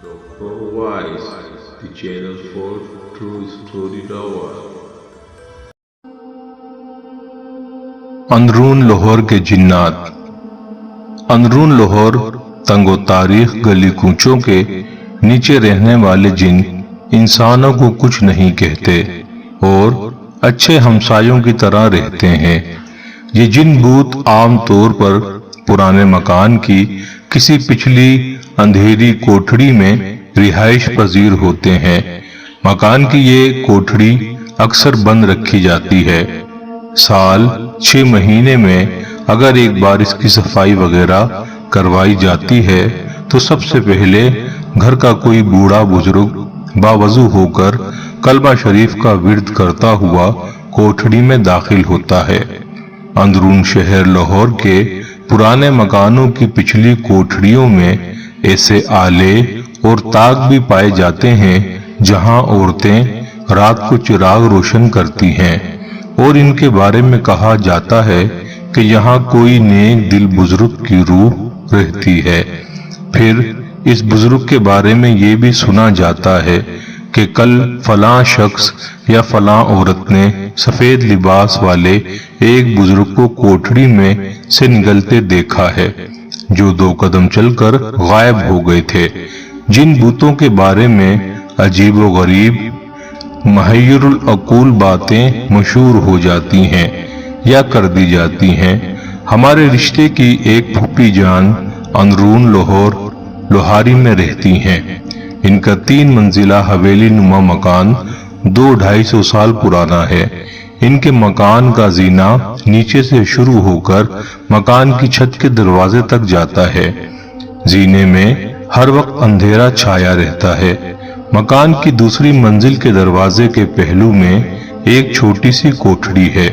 Dr. Wise, the channel for True Story Tower. اندرون لاہور کے جنات۔ اندرون لاہور تنگو تاریخ گلی کوچوں کے نیچے رہنے والے جن انسانوں کو کچھ نہیں کہتے اور اچھے ہمسایوں کی طرح رہتے ہیں۔ یہ جن بھوت عام طور پر پرانے مکان کی کسی پچھلی اندھیری کوٹھڑی میں رہائش پذیر ہوتے ہیں۔ مکان کی یہ کوٹھڑی اکثر بند رکھی جاتی ہے۔ سال 6 مہینے میں اگر ایک بار اس کی صفائی وغیرہ کروائی جاتی ہے تو سب سے پہلے گھر کا کوئی بوڑھا بزرگ باوضو ہو کر کلمہ شریف کا ورد کرتا ہوا کوٹھڑی میں داخل ہوتا ہے۔ اندرون شہر لاہور کے پرانے مکانوں کی پچھلی کوٹھڑیوں میں ایسے آلے اور طاق بھی پائے جاتے ہیں جہاں عورتیں رات کو چراغ روشن کرتی ہیں، اور ان کے بارے میں کہا جاتا ہے کہ یہاں کوئی نیک دل بزرگ کی روح رہتی ہے۔ پھر اس بزرگ کے بارے میں یہ بھی سنا جاتا ہے کہ کل فلاں شخص یا فلاں عورت نے سفید لباس والے ایک بزرگ کو کوٹھڑی میں سے نکلتے دیکھا ہے جو 2 قدم چل کر غائب ہو گئے تھے۔ جن بتوں کے بارے میں عجیب و غریب محیر العقول باتیں مشہور ہو جاتی ہیں یا کر دی جاتی ہیں۔ ہمارے رشتے کی ایک پھوپھی جان اندرون لاہور لوہاری میں رہتی ہیں۔ ان کا 3 منزلہ حویلی نما مکان 200-250 سال پرانا ہے۔ ان کے مکان کا زینہ نیچے سے شروع ہو کر مکان کی چھت کے دروازے تک جاتا ہے۔ زینے میں ہر وقت اندھیرا چھایا رہتا ہے۔ مکان کی دوسری منزل کے دروازے کے پہلو میں ایک چھوٹی سی کوٹھڑی ہے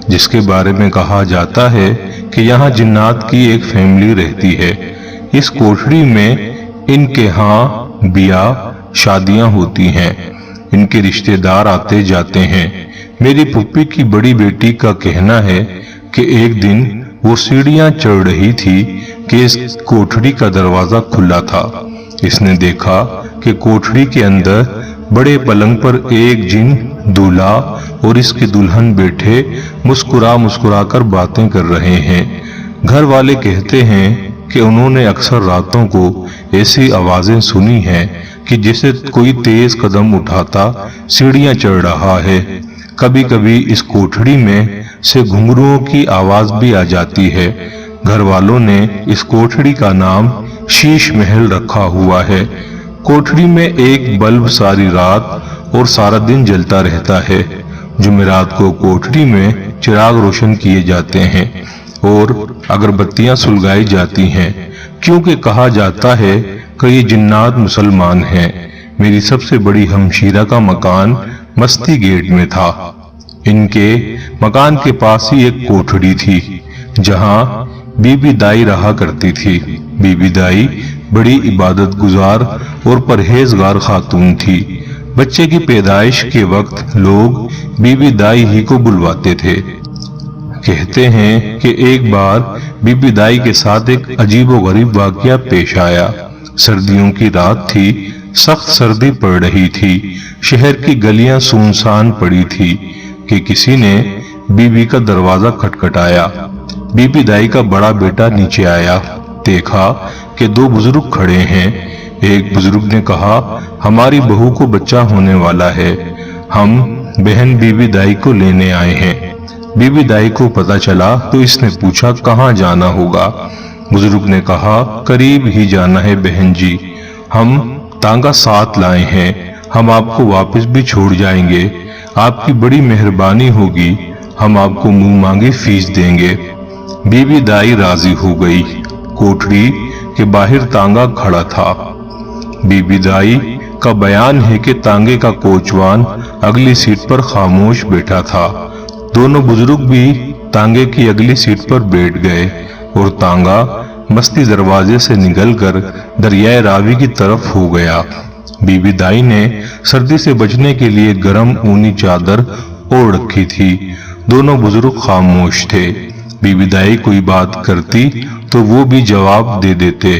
جس کے بارے میں کہا جاتا ہے کہ یہاں جنات کی ایک فیملی رہتی ہے۔ اس کوٹھڑی میں ان کے ہاں بیاہ شادیاں ہوتی ہیں۔ ان کے رشتہ دار آتے جاتے ہیں۔ میری پھوپھی کی بڑی بیٹی کا کہنا ہے کہ ایک دن وہ سیڑھیاں چڑھ رہی تھی کہ اس کوٹھڑی کا دروازہ کھلا تھا۔ اس نے دیکھا کہ کوٹھڑی کے اندر بڑے پلنگ پر ایک جن دولہا اور اس کی دلہن بیٹھے مسکرا کر باتیں کر رہے ہیں۔ گھر والے کہتے ہیں کہ انہوں نے اکثر راتوں کو ایسی آوازیں سنی ہیں کہ جیسے کوئی تیز قدم اٹھاتا سیڑھیاں چڑھ رہا ہے۔ کبھی کبھی اس کوٹھڑی میں سے گھنگروؤں کی آواز بھی آ جاتی ہے۔ گھر والوں نے اس کوٹھڑی کا نام شیش محل رکھا ہوا ہے۔ کوٹھڑی میں ایک بلب ساری رات اور سارا دن جلتا رہتا ہے۔ جمعرات کو کوٹھڑی میں چراغ روشن کیے جاتے ہیں اور اگربتیاں سلگائی جاتی ہیں، کیونکہ کہا جاتا ہے کہ یہ جنات مسلمان ہیں۔ میری سب سے بڑی ہمشیرہ کا مکان مستی گیٹ میں تھا۔ ان کے مکان کے پاس ہی ایک کوٹھڑی تھی جہاں بی بی دائی رہا کرتی تھی۔ بی بی دائی بڑی عبادت گزار اور پرہیزگار خاتون تھی۔ بچے کی پیدائش کے وقت لوگ بی بی دائی ہی کو بلواتے تھے۔ کہتے ہیں کہ ایک بار بی بی دائی کے ساتھ ایک عجیب و غریب واقعہ پیش آیا۔ سردیوں کی رات تھی، سخت سردی پڑ رہی تھی، شہر کی گلیاں سنسان پڑی تھی کہ کسی نے بی بی کا دروازہ کھٹکھٹایا۔ بی بی دائی کا بڑا بیٹا نیچے آیا، دیکھا کہ 2 بزرگ کھڑے ہیں۔ ایک بزرگ نے کہا، ہماری بہو کو بچہ ہونے والا ہے، ہم بہن بی بی دائی کو لینے آئے ہیں۔ بی بی دائی کو پتہ چلا تو اس نے پوچھا کہاں جانا ہوگا۔ بزرگ نے کہا، قریب ہی جانا ہے بہن جی، ہم تانگا ساتھ لائے ہیں، ہم آپ کو واپس بھی چھوڑ جائیں گے، آپ کی بڑی مہربانی ہوگی، ہم آپ کو منہ مانگی فیس دیں گے۔ بی بی دائی راضی ہو گئی۔ کوٹھڑی کے باہر تانگا کھڑا تھا۔ بی بی دائی کا بیان ہے کہ تانگے کا کوچوان اگلی سیٹ پر خاموش بیٹھا تھا۔ دونوں بزرگ بھی تانگے کی اگلی سیٹ پر بیٹھ گئے اور تانگا مستی دروازے سے نکل کر دریائے راوی کی طرف ہو گیا۔ بی بی دائی نے سردی سے بچنے کے لیے گرم اونی چادر اوڑھ رکھی تھی۔ دونوں بزرگ خاموش تھے۔ بی بی دائی کوئی بات کرتی تو وہ بھی جواب دے دیتے۔